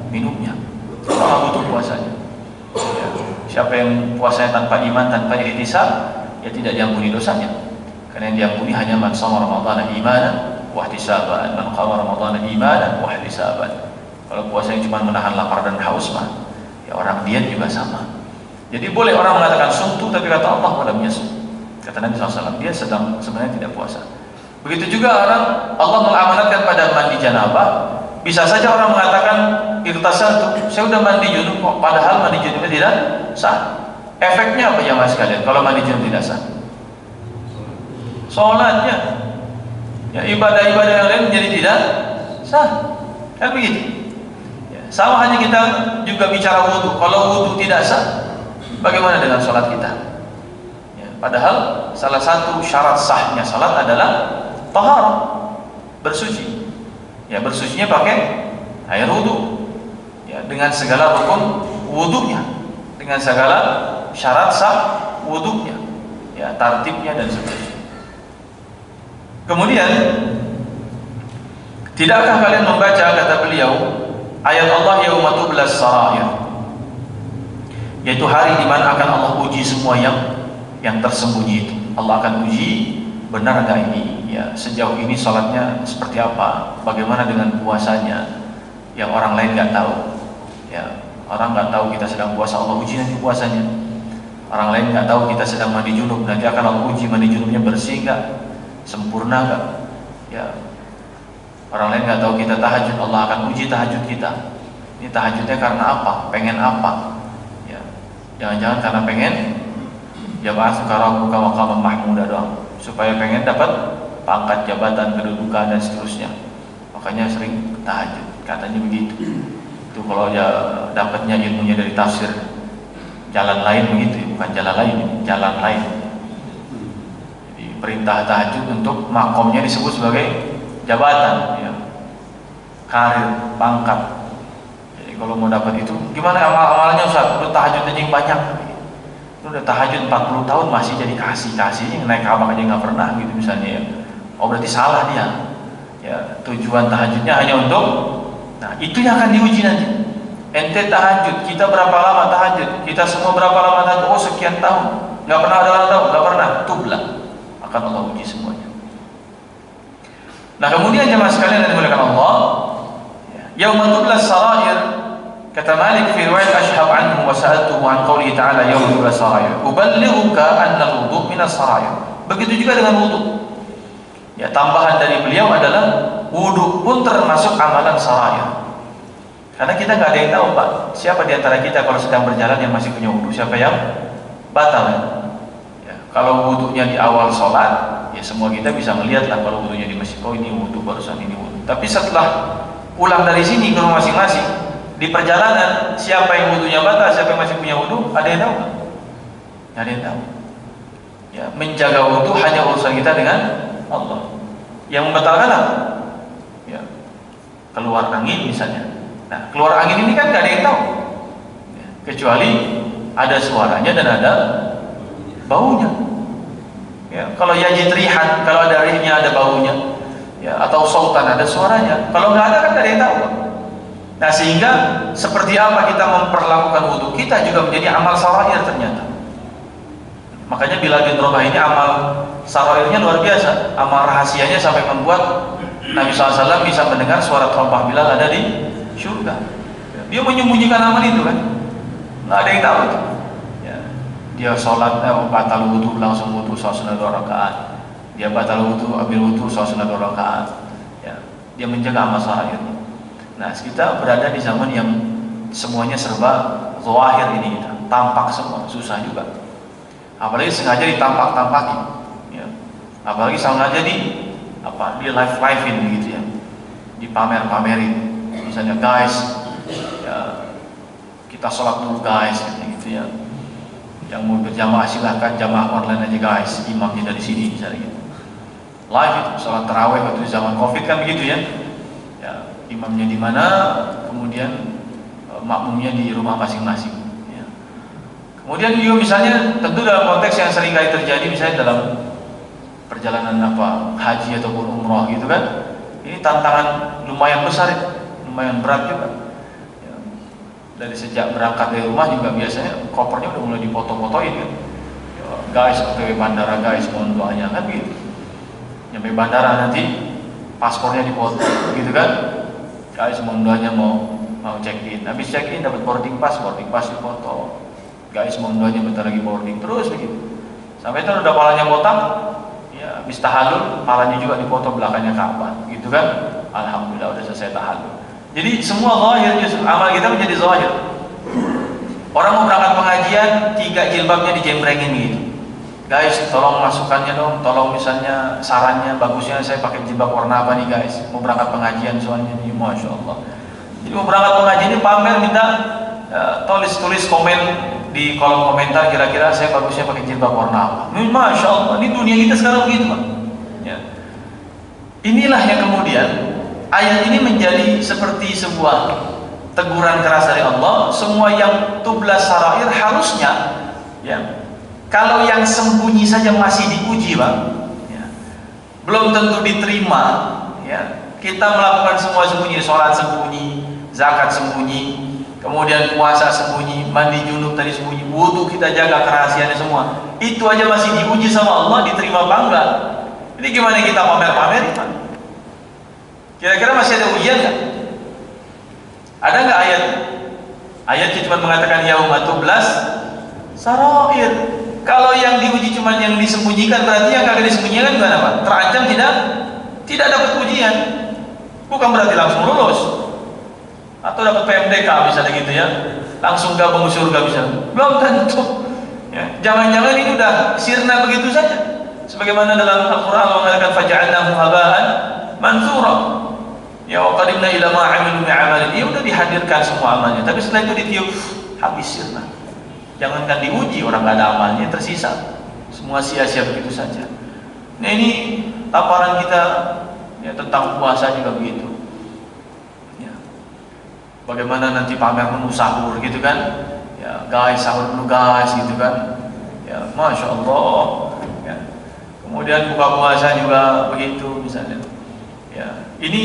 minumnya. Allah enggak butuh puasanya. Ya, siapa yang puasanya tanpa iman, tanpa ihtisab, ya tidak diampuni dosanya. Karena yang diampuni hanya man shoma ramadhana imanan wa ihtisaban, man qama ramadhana imanan wa ihtisaban. Kalau puasanya cuma menahan lapar dan haus mah, ya orang diet juga sama. Jadi boleh orang mengatakan sumtu tapi kata Allah walam yasum. Kata Nabi SAW, dia sedang sebenarnya tidak puasa. Begitu juga orang Allah mengamanatkan pada mandi janabah. Bisa saja orang mengatakan irtasaltu, saya sudah mandi junub kok, padahal mandi junubnya tidak sah. Efeknya apa ya mas kalian kalau mandi junub tidak sah? Salatnya, ya, ibadah-ibadah yang lain menjadi tidak sah. Kan begitu. Sama hanya kita juga bicara wudhu. Kalau wudhu tidak sah, bagaimana dengan sholat kita? Ya, padahal salah satu syarat sahnya sholat adalah taharah, bersuci. Ya, bersucinya pakai air wudhu. Ya, dengan segala rukun wudhunya, dengan segala syarat sah wudhunya, ya, tartibnya dan seterusnya. Kemudian, tidakkah kalian membaca kata beliau? Ayat Allah yauma tublas sarair, yaitu hari di mana akan Allah uji semua yang tersembunyi itu. Allah akan uji benar enggak ini, ya, sejauh ini salatnya seperti apa, bagaimana dengan puasanya yang orang lain enggak tahu. Ya, orang enggak tahu kita sedang puasa, Allah uji nanti puasanya. Orang lain enggak tahu kita sedang mandi junub, nanti akan Allah uji mandi junubnya bersih enggak, sempurna enggak. Ya, orang lain nggak tahu kita tahajud, Allah akan uji tahajud kita. Ini tahajudnya karena apa? Pengen apa? Ya, jangan-jangan karena pengen jabatan karabuka maqaman mahmuda doang, supaya pengen dapat pangkat, jabatan, kedudukan dan seterusnya. Makanya sering tahajud, katanya begitu. Itu kalau ya dapatnya ilmunya dari tafsir jalan lain begitu, bukan jalan lain, jalan lain. Jadi perintah tahajud untuk makomnya disebut sebagai jabatan, ya, karir, pangkat. Jadi kalau mau dapat itu, gimana amal-amalnya Ustaz? Udah tahajud aja yang banyak. Udah tahajud 40 tahun masih jadi kasih-kasih, naik abang aja nggak pernah gitu misalnya, ya. Oh berarti salah dia. Ya, tujuan tahajudnya hanya untuk, nah itu yang akan diuji nanti. Ente tahajud, kita berapa lama tahajud? Kita semua berapa lama tahajud? Oh sekian tahun. Nggak pernah ada orang tahu, nggak pernah. Tubla, akan Allah uji semuanya. Nah kemudian jemaah sekalian yang dimuliakan Allah, yauma tubla sarair, kata Malik fi riwayat Ashhab anhu wa sa'altuhu an qawlihi ta'ala yauma tubla sarair, uballighuka anna al-wudu' min as-sarair. Begitu juga dengan wudu. Ya, tambahan dari beliau adalah wudu pun termasuk amalan sarair. Karena kita nggak ada yang tahu Pak, siapa di antara kita kalau sedang berjalan yang masih punya wudu, siapa yang batal ya? Ya, kalau wudunya di awal sholat, ya semua kita bisa melihat lah kalau wudunya di masjid, oh ini wudu barusan ini wudu. Tapi setelah pulang dari sini ke rumah masing-masing, di perjalanan siapa yang wudunya batal, siapa yang masih punya wudu, ada yang tahu nggak? Nggak ada yang tahu. Ya, menjaga wudu hanya urusan kita dengan Allah. Yang membatalkan apa? Ya, keluar angin misalnya. Nah, keluar angin ini kan nggak ada yang tahu, ya, kecuali ada suaranya dan ada baunya. Ya, kalau yajid rihan, kalau ada rihnya ada baunya, ya, atau sautan ada suaranya. Kalau nggak ada kan nggak ada yang tahu. Nah, sehingga seperti apa kita memperlakukan wudu kita juga menjadi amal sarair ternyata. Makanya Bilal bin Rabah ini amal sarairnya luar biasa, amal rahasianya sampai membuat Nabi SAW bisa mendengar suara terompah Bilal ada di surga. Dia menyembunyikan amal itu kan, nggak ada yang tahu itu. Ya. Dia sholat batal wudu langsung wudu sholat 2 rakaat. Dia batal wudu ambil wudu sholat 2 rakaat. Ya. Dia menjaga amal sarair. Nah kita berada di zaman yang semuanya serba zahir ini kita, tampak semua, susah juga. Apalagi sengaja ditampak-tampakin. Ya. Apalagi sengaja di live-livein gitu ya, dipamer-pamerin. Misalnya guys, ya, kita sholat dulu guys, gitu ya. Yang mau berjamaah silahkan jamaah online aja guys, imamnya dari sini misalnya gitu. Live itu sholat tarawih waktu zaman covid kan begitu ya. Ya, imamnya di mana, kemudian makmumnya di rumah masing-masing. Ya. Kemudian juga misalnya, tentu dalam konteks yang sering kali terjadi, misalnya dalam perjalanan haji ataupun umroh gitu kan, ini tantangan lumayan besar itu. Lumayan berat juga ya. Dari sejak berangkat dari rumah juga biasanya kopernya udah mulai dipoto-fotoin kan ya, guys OTW bandara guys mohon doanya kan gitu. Nyampe bandara nanti paspornya dipoto gitu kan, guys mohon doanya mau check in, habis check in dapat boarding pass dipoto, guys mohon doanya bentar lagi boarding, terus begitu sampai itu udah palanya botak ya, habis tahallul palanya juga dipoto belakangnya Ka'bah gitu kan. Alhamdulillah udah selesai tahallul. Jadi semua zahir justru, amal kita menjadi zahir. Orang mau berangkat pengajian, 3 jilbabnya dijembrengin gitu. Guys, tolong masukannya dong, tolong misalnya sarannya, bagusnya saya pakai jilbab warna apa nih guys. Mau berangkat pengajian soalnya nih, Masya Allah. Jadi mau berangkat pengajian ini pamer, minta tulis komen di kolom komentar kira-kira saya bagusnya pakai jilbab warna apa. Masya Allah, ini dunia kita sekarang begitu Pak. Ya. Inilah yang kemudian ayat ini menjadi seperti sebuah teguran keras dari Allah. Semua yang tublas sarair harusnya ya, kalau yang sembunyi saja masih diuji Pak ya, belum tentu diterima ya. Kita melakukan semua sembunyi, sholat sembunyi, zakat sembunyi, kemudian puasa sembunyi, mandi junub tadi sembunyi, wudu kita jaga kerahasiaannya semua, itu aja masih diuji sama Allah, diterima apa enggak. Ini gimana kita pamer-pamerin Pak? Kira-kira masih ada ujian nggak? Ada nggak ayat? Ayatnya cuma mengatakan yauma tublas sarair. Kalau yang diuji cuma yang disembunyikan, berarti yang kagak disembunyikan gimana Pak? Terancam tidak dapat ujian. Bukan berarti langsung lulus atau dapat PMDK misalnya gitu ya, langsung gabung surga misalnya. Belum tentu. Ya, jangan-jangan ini udah sirna begitu saja. Sebagaimana dalam Al-Quran Allah mengatakan faja'alnahu haba'an mansura. Ya waqadimna ila ma 'amilu min 'amalin. Ya udah dihadirkan semua amalnya, tapi setelah itu ditiup habis sirna. Jangankan diuji, orang nggak ada amalnya tersisa, semua sia-sia begitu saja. Nah ini tamparan kita ya, tentang puasa juga begitu. Ya. Bagaimana nanti pamer menu sahur gitu kan? Ya guys sahur dulu guys gitu kan? Ya Masya Allah. Ya. Kemudian buka puasa juga begitu misalnya. Ya ini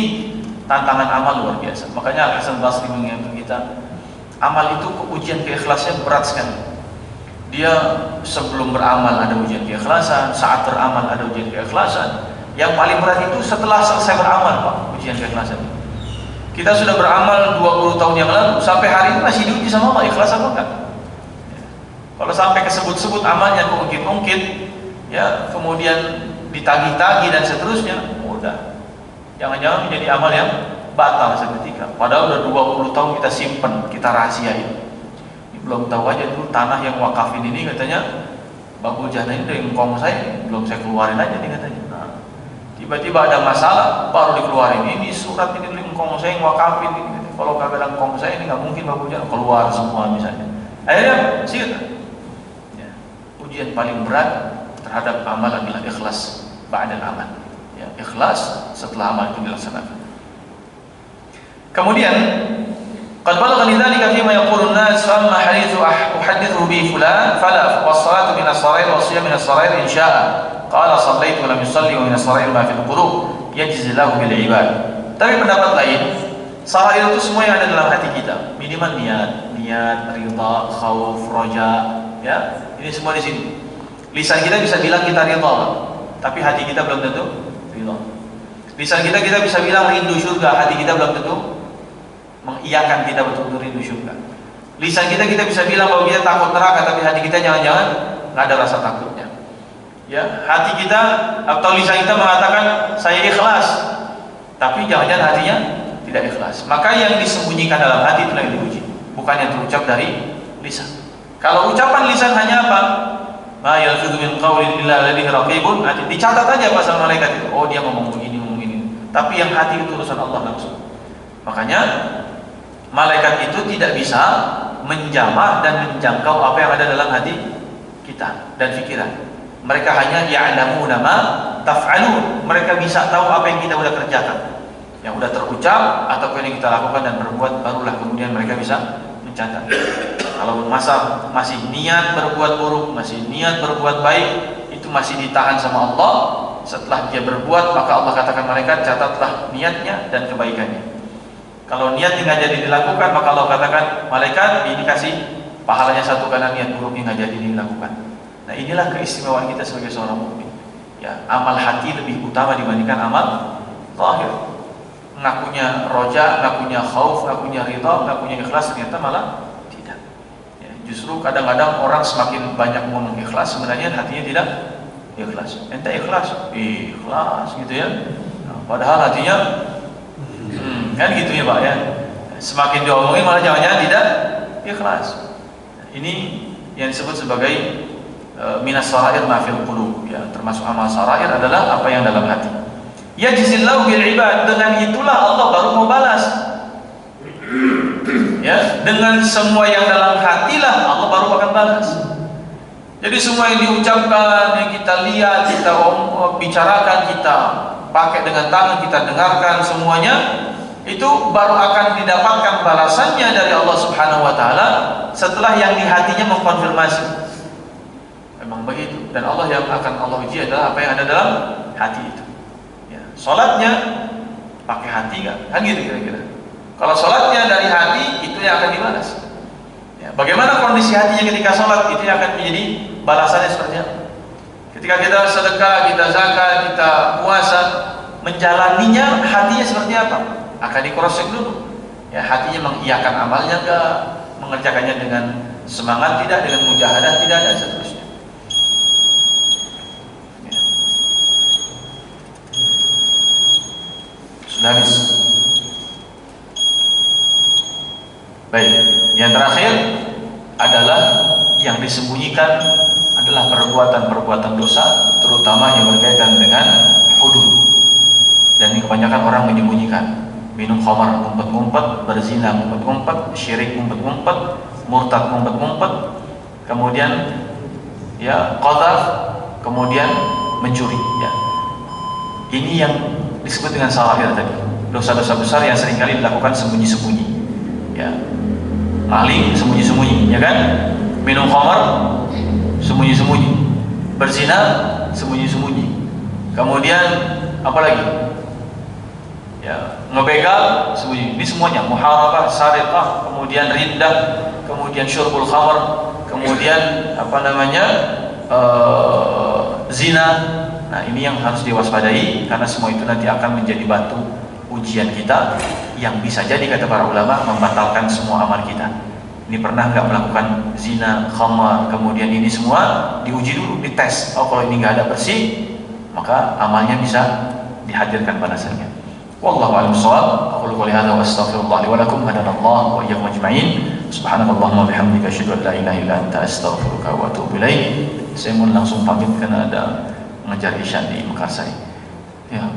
tantangan amal luar biasa. Makanya Al-Hasan Basri mengingatkan kita, Amal itu ujian keikhlasannya berat sekali. Dia sebelum beramal ada ujian keikhlasan, saat beramal ada ujian keikhlasan. Yang paling berat itu setelah selesai beramal, Pak, ujian keikhlasan. Kita sudah beramal 20 tahun yang lalu, sampai hari ini masih diuji sama Allah, ikhlas apa enggak? Kalau sampai kesebut-sebut amalnya keungkit-ungkit, ya, kemudian ditagih-tagih dan seterusnya, udah. Jangan-jangan menjadi amal yang batal seketika. Padahal udah 20 tahun kita simpen, kita rahasiain. Ini belum tahu aja dulu tanah yang wakafin ini katanya Babul Jana ini dari engkong saya, belum saya keluarin aja nih katanya. Nah, tiba-tiba ada masalah baru dikeluarin. Ini surat ini dari engkong saya yang wakafin ini. Kalau kagak ada engkong saya ini nggak mungkin Babul Jana keluar semua misalnya. Akhirnya sih ya, ujian paling berat terhadap amal adalah ikhlas ba'dal amal. Ya, ikhlas setelah amal itu dilaksanakan. Kemudian qad balaghani dhalika fima yaqulu an-nas fa amma hadithu uhaddithu bi fulan fala was-salatu min as-sarair was-siyam min as-sarair in sha'a qala sallaitu wa lam yusalli wa min as-sarair ma fi al-qulub yajzi lahu bil ibad. Tapi pendapat lain, sarair itu semua yang ada dalam hati kita, minimal niat, ridha, khauf, raja, ya. Ini semua di sini. Lisan kita bisa bilang kita ridha, tapi hati kita belum tentu ridha. Lisan kita bisa bilang rindu surga, hati kita belum tentu mengiyakan kita betul-betul rindu surga. Lisan kita bisa bilang bahwa kita takut neraka, tapi hati kita jangan-jangan nggak ada rasa takutnya. Ya, hati kita atau lisan kita mengatakan saya ikhlas, tapi jangan-jangan hatinya tidak ikhlas. Maka yang disembunyikan dalam hati itu yang diuji, bukan yang terucap dari lisan. Kalau ucapan lisan hanya apa? Ma yalfidhu min qawlin illa ladaihi raqibun, dicatat aja pasal malaikat itu. Oh, dia ngomong begini. Tapi yang hati itu urusan Allah langsung. Makanya malaikat itu tidak bisa menjamah dan menjangkau apa yang ada dalam hati kita dan pikiran. Mereka hanya ya'lamuna ma taf'alun. Mereka bisa tahu apa yang kita sudah kerjakan, yang sudah terucap atau yang kita lakukan dan berbuat, barulah kemudian mereka bisa mencatat. Kalau masih niat berbuat buruk, masih niat berbuat baik, itu masih ditahan sama Allah. Setelah dia berbuat, maka Allah katakan malaikat, catatlah niatnya dan kebaikannya. Kalau niat nggak jadi dilakukan, maka Allah katakan malaikat, ini kasih pahalanya satu karena niat buruknya nggak jadi dilakukan. Nah, inilah keistimewaan kita sebagai seorang mukmin. Ya, amal hati lebih utama dibandingkan amal zahir. Ngakunya roja, ngakunya khauf, ngakunya ridha, ngakunya ikhlas, ternyata malah tidak. Ya, justru kadang-kadang orang semakin banyak ngomong ikhlas, sebenarnya hatinya tidak ikhlas. Ente ikhlas gitu ya. Nah, padahal hatinya kan gitu ya Pak ya. Semakin diomongin malah jangan-jangan tidak ikhlas. Ini yang disebut sebagai minas sarair ma fil qulub, ya, termasuk amal sarair adalah apa yang dalam hati. Ya jazillahu bil ibad, dengan itulah Allah baru mau balas. Ya, dengan semua yang dalam hatilah Allah baru akan balas. Jadi semua yang diucapkan, yang kita lihat, kita bicarakan, kita pakai dengan tangan, kita dengarkan, semuanya itu baru akan didapatkan balasannya dari Allah Subhanahu wa taala setelah yang di hatinya mengkonfirmasi. Memang begitu, dan Allah yang akan Allah uji adalah apa yang ada dalam hati itu. Ya, salatnya pakai hati enggak? Kan gitu kira-kira. Kalau salatnya dari hati, itu yang akan dibalas. Ya, bagaimana kondisi hatinya ketika salat, itu yang akan menjadi balasannya seperti apa. Ketika kita sedekah, kita zakat, kita puasa, menjalaninya hatinya seperti apa? Akan di-cross check dulu. Ya, hatinya mengiyakan amalnya enggak, mengerjakannya dengan semangat tidak, dengan mujahadah tidak, dan seterusnya. Ya. Sudah habis. Baik, yang terakhir adalah yang disembunyikan adalah perbuatan-perbuatan dosa, terutama yang berkaitan dengan hudud. Dan ini kebanyakan orang menyembunyikan. Minum khamar ngumpet-ngumpet, berzina ngumpet-ngumpet, syirik ngumpet-ngumpet, murtad ngumpet-ngumpet, kemudian ya qadzaf, kemudian mencuri, ya. Ini yang disebut dengan sarair tadi. Dosa-dosa besar yang seringkali dilakukan sembunyi-sembunyi. Ya. Maling sembunyi-sembunyi, ya kan? Minum khamar sembunyi-sembunyi, berzina sembunyi-sembunyi, kemudian apa lagi? Ya, ngebegal sembunyi. Ini semuanya muharabah, sariqah, kemudian kemudian riddah, kemudian syurbul khamr, kemudian zina. Nah, ini yang harus diwaspadai, karena semua itu nanti akan menjadi batu ujian kita yang bisa jadi, kata para ulama, membatalkan semua amal kita. Ini pernah nggak melakukan zina, khamar, kemudian ini semua diuji dulu, dites. Oh, kalau ini nggak ada bersih, maka amalnya bisa dihadirkan balasannya. Wallahu a'lam bishawab. Aqulu qouli hadza wa astaghfirullah li wa lakum, hadanallahu wa iyyakum ajma'in. Subhanakallahumma wa bihamdika asyhadu an la ilaha illa anta astaghfiruka wa atubu ilaik. Saya mau langsung pamit karena ada mengejar isya di Mekarsai. Ya.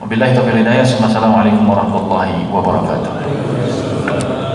Wabillahi taufiq wal hidayah. Assalamualaikum warahmatullahi wabarakatuh.